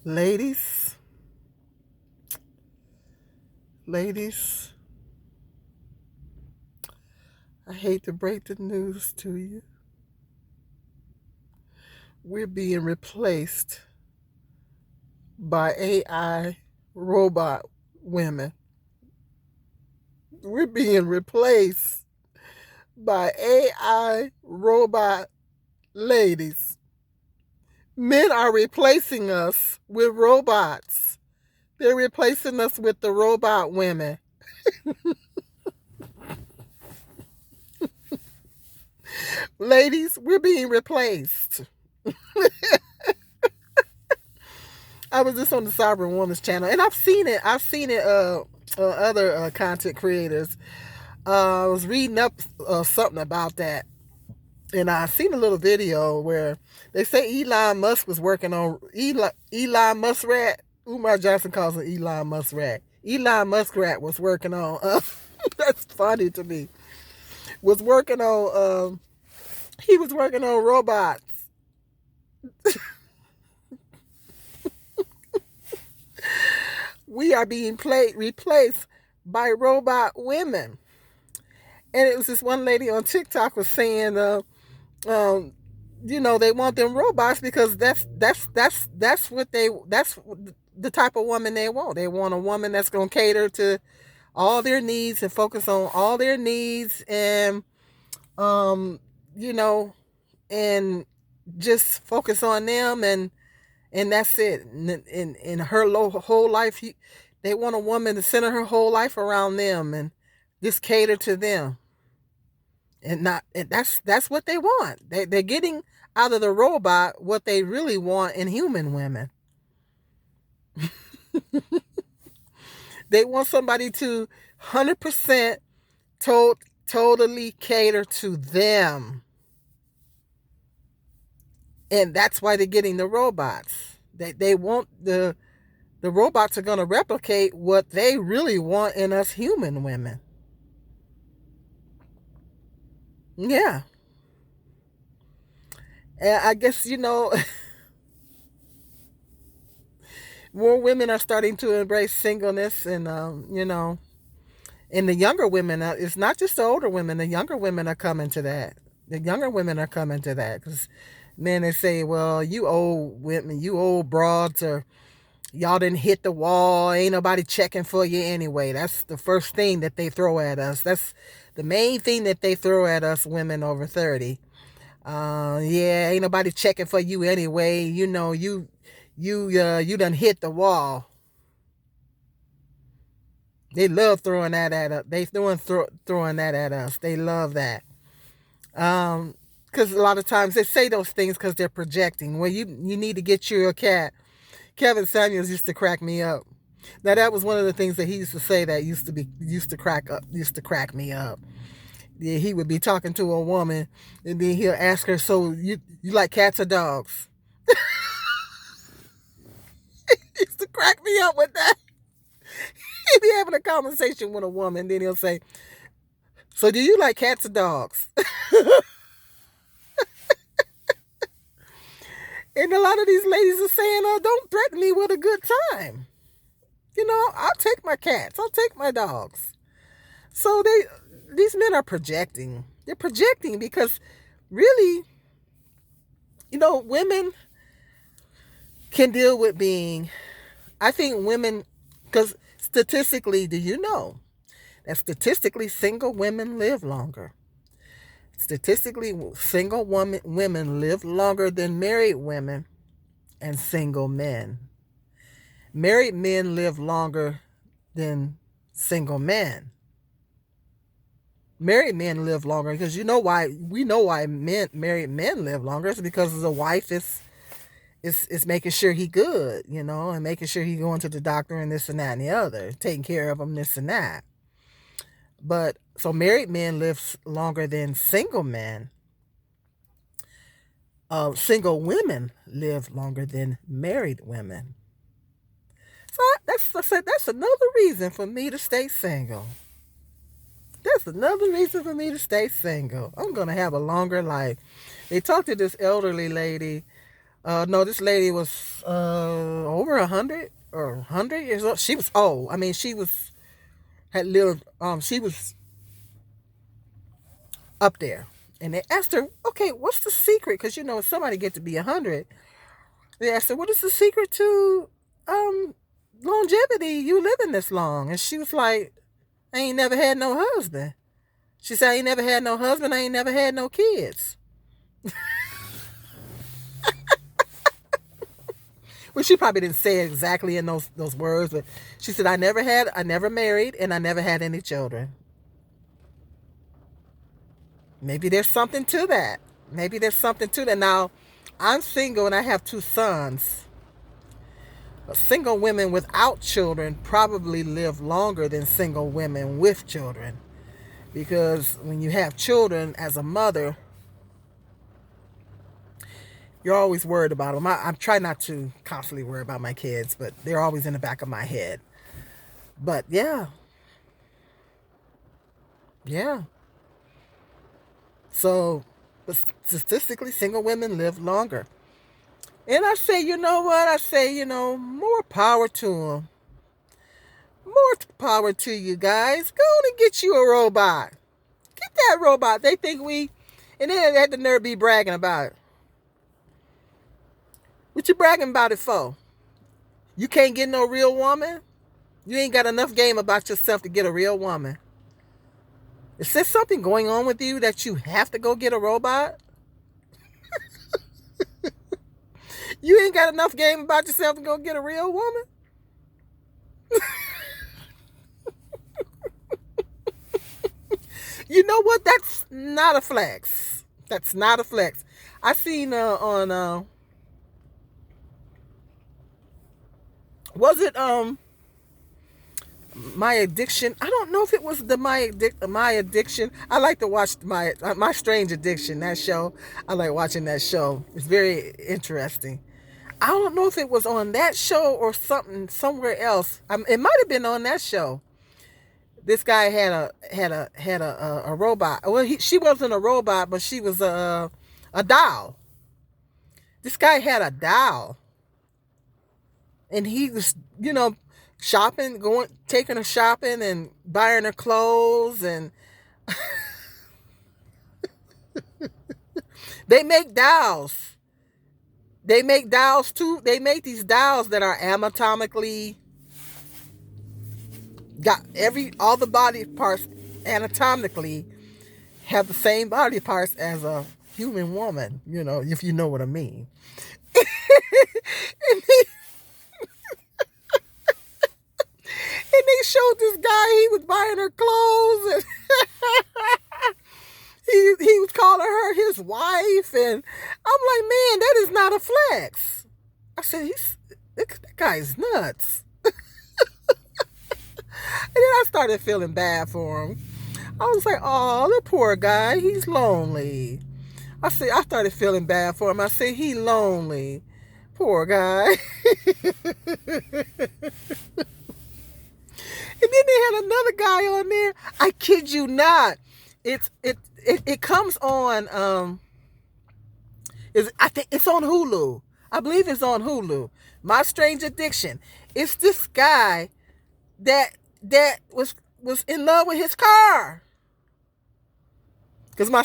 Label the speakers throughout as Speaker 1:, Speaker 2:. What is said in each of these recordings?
Speaker 1: Ladies, ladies, I hate to break the news to you. We're being replaced by AI robot women. We're being replaced by AI robot ladies. Men are replacing us with robots. They're replacing us with the robot women. Ladies, we're being replaced. I was just on the Sovereign Woman's channel, and I've seen it. I've seen it. Other content creators. I was reading up something about that, and I seen a little video where they say Elon Musk was working on Elon Muskrat. Umar Johnson calls it Elon Muskrat. Elon Muskrat was working on. That's funny to me. Was working on. He was working on robots. We are being replaced by robot women. And it was this one lady on TikTok was saying, they want them robots because that's what that's the type of woman they want. They want a woman that's gonna cater to all their needs and focus on all their needs and um, you know, and just focus on them and that's it. In her whole life, they want a woman to center her whole life around them and just cater to them. And that's what they want. They're getting out of the robot what they really want in human women. They want somebody to 100% totally cater to them. And that's why they're getting the robots. They want the robots are going to replicate what they really want in us human women. Yeah. And I guess, more women are starting to embrace singleness and the younger women, it's not just the older women, the younger women are coming to that. The younger women are coming to that because men, they say, well, you old women, you old broads, or y'all didn't hit the wall. Ain't nobody checking for you anyway. That's the first thing that they throw at us. That's the main thing that they throw at us women over 30. Yeah, ain't nobody checking for you anyway. You done hit the wall. They love throwing that at us. Throwing that at us. They love that. Because a lot of times they say those things because they're projecting. Well, you need to get you a cat. Kevin Samuels used to crack me up. Now that was one of the things that he used to say that used to crack me up. Yeah, he would be talking to a woman, and then he'll ask her, "So you like cats or dogs?" He used to crack me up with that. He'd be having a conversation with a woman, then he'll say, "So do you like cats or dogs?" And a lot of these ladies are saying, "Oh, don't threaten me with a good time. I'll take my cats. I'll take my dogs." So these men are projecting. They're projecting because really, women can deal with being, I think women, because statistically, do you know that statistically single women live longer? Statistically, single women live longer than married women and single men. Married men live longer than single men. Married men live longer because we know why married men live longer. It's because the wife is making sure he good, and making sure he going to the doctor and this and that and the other, taking care of him, this and that. But so married men live longer than single men. Single women live longer than married women. So that's another reason for me to stay single. That's another reason for me to stay single. I'm gonna have a longer life. They talked to this elderly lady No, this lady was over 100 years old. She was old. I mean, she was had lived. She was up there, and they asked her, "Okay, what's the secret?" Because if somebody get to be 100, they asked her, "What is the secret to um longevity? You living this long?" And she was like, "I ain't never had no husband." She said, "I ain't never had no husband. I ain't never had no kids." Well, she probably didn't say it exactly in those words, but she said, I never married, and I never had any children." Maybe there's something to that. Maybe there's something to that. Now, I'm single and I have two sons. Single women without children probably live longer than single women with children. Because when you have children as a mother, you're always worried about them. I try not to constantly worry about my kids, but they're always in the back of my head. But yeah, yeah. So, but statistically, single women live longer. And I say, you know what? I say, more power to them. More power to you guys. Go on and get you a robot. Get that robot. They think and then they had the nerve be bragging about it. What you bragging about it for? You can't get no real woman? You ain't got enough game about yourself to get a real woman. Is there something going on with you that you have to go get a robot? You ain't got enough game about yourself to go get a real woman? You know what? That's not a flex. That's not a flex. I seen on was it My Addiction? I don't know if it was the My Addiction. I like to watch My Strange Addiction, that show. I like watching that show. It's very interesting. I don't know if it was on that show or somewhere else. It might have been on that show. This guy had a robot. Well, she wasn't a robot, but she was a doll. This guy had a doll, and he was shopping, taking her shopping and buying her clothes, and they make dolls. They make dolls too. They make these dolls that are anatomically got all the body parts anatomically have the same body parts as a human woman, if you know what I mean. and, they, and they showed this guy, he was buying her clothes, and he was calling her his wife, and I'm like, man, that is not a flex. I said, that guy's nuts. And then I started feeling bad for him. I was like, oh, the poor guy, he's lonely. I started feeling bad for him. I said, he lonely. Poor guy. And then they had another guy on there. I kid you not. It comes on I think it's on Hulu. I believe it's on Hulu. My Strange Addiction. It's this guy that was in love with his car. Because my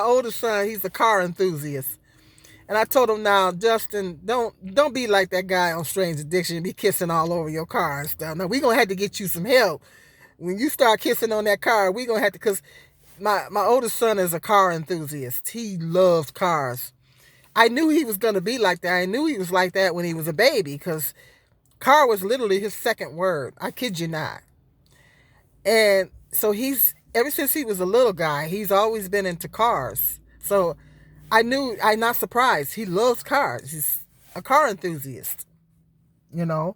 Speaker 1: oldest son, he's a car enthusiast. And I told him, now, Justin, don't be like that guy on Strange Addiction and be kissing all over your car and stuff. Now, we're going to have to get you some help. When you start kissing on that car, we're going to have to, because my oldest son is a car enthusiast. He loves cars. I knew he was going to be like that. I knew he was like that when he was a baby, because car was literally his second word. I kid you not. And so ever since he was a little guy, he's always been into cars. So I'm not surprised. He loves cars. He's a car enthusiast, I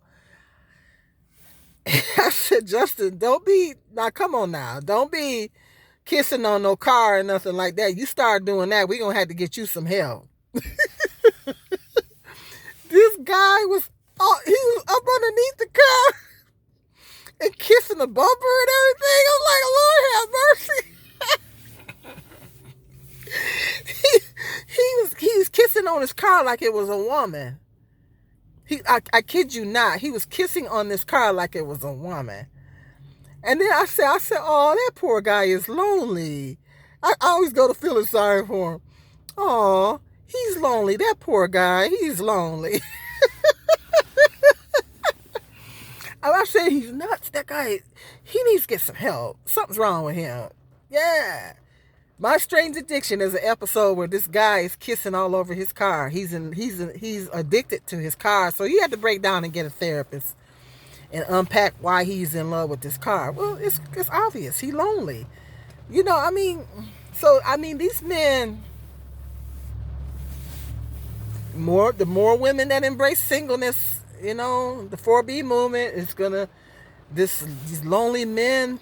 Speaker 1: said, Justin, now come on now. Don't be kissing on no car or nothing like that. You start doing that, we're going to have to get you some help. This guy he was up underneath the car and kissing the bumper and everything. I'm like, Lord have mercy. he was kissing on his car like it was a woman. I kid you not, he was kissing on this car like it was a woman. And then I said, oh, that poor guy is lonely. I always go to feeling sorry for him. Oh, he's lonely. That poor guy, he's lonely. I said he's nuts. That guy, he needs to get some help. Something's wrong with him. Yeah. My Strange Addiction is an episode where this guy is kissing all over his car. He's addicted to his car, so he had to break down and get a therapist and unpack why he's in love with this car. Well, it's obvious. He's lonely. You know, I mean, these men, the more women that embrace singleness, you know, the 4B movement is gonna, these lonely men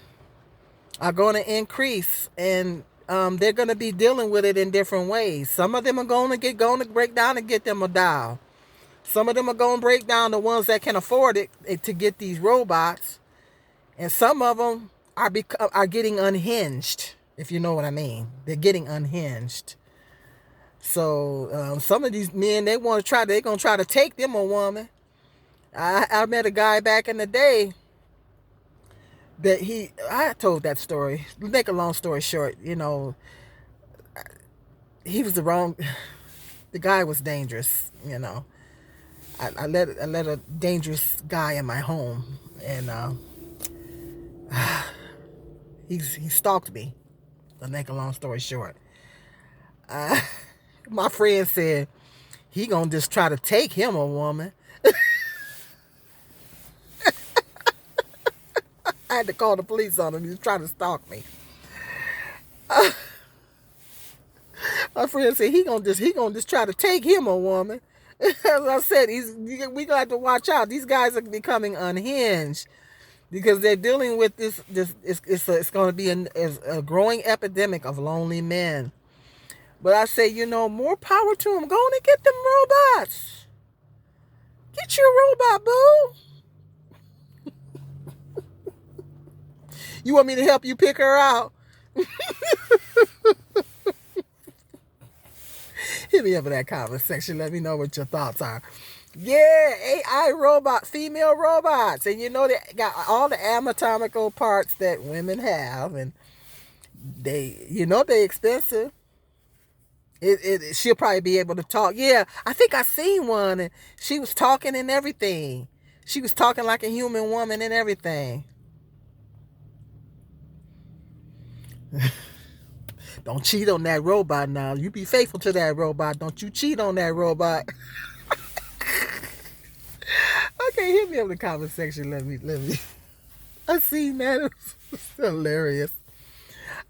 Speaker 1: are going to increase, and they're going to be dealing with it in different ways. Some of them are going to break down and get them a doll. Some of them are going to break down, the ones that can afford it, to get these robots, and some of them are getting unhinged, if you know what I mean. They're getting unhinged. So some of these men, they're going to try to take them a woman. I met a guy back in the day that I told that story. Make a long story short, you know, he was the guy was dangerous, you know. I let a dangerous guy in my home, and he stalked me. To make a long story short, my friend said he gonna just try to take him a woman. I had to call the police on him. He was trying to stalk me. My friend said he gonna just try to take him a woman. As I said, we got to watch out. These guys are becoming unhinged because they're dealing with this. It's going to be a growing epidemic of lonely men. But I say, you know, more power to them. Go on and get them robots. Get your robot, boo. You want me to help you pick her out? Hit me up in that comment section. Let me know what your thoughts are. Yeah, AI robot, female robots. And you know, they got all the anatomical parts that women have. And they're expensive. She'll probably be able to talk. Yeah, I think I seen one. And she was talking and everything. She was talking like a human woman and everything. Don't cheat on that robot now. You be faithful to that robot. Don't you cheat on that robot. Okay, hit me up in the comment section. Let me. I see that. It's hilarious.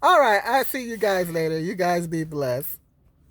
Speaker 1: All right, I'll see you guys later. You guys be blessed.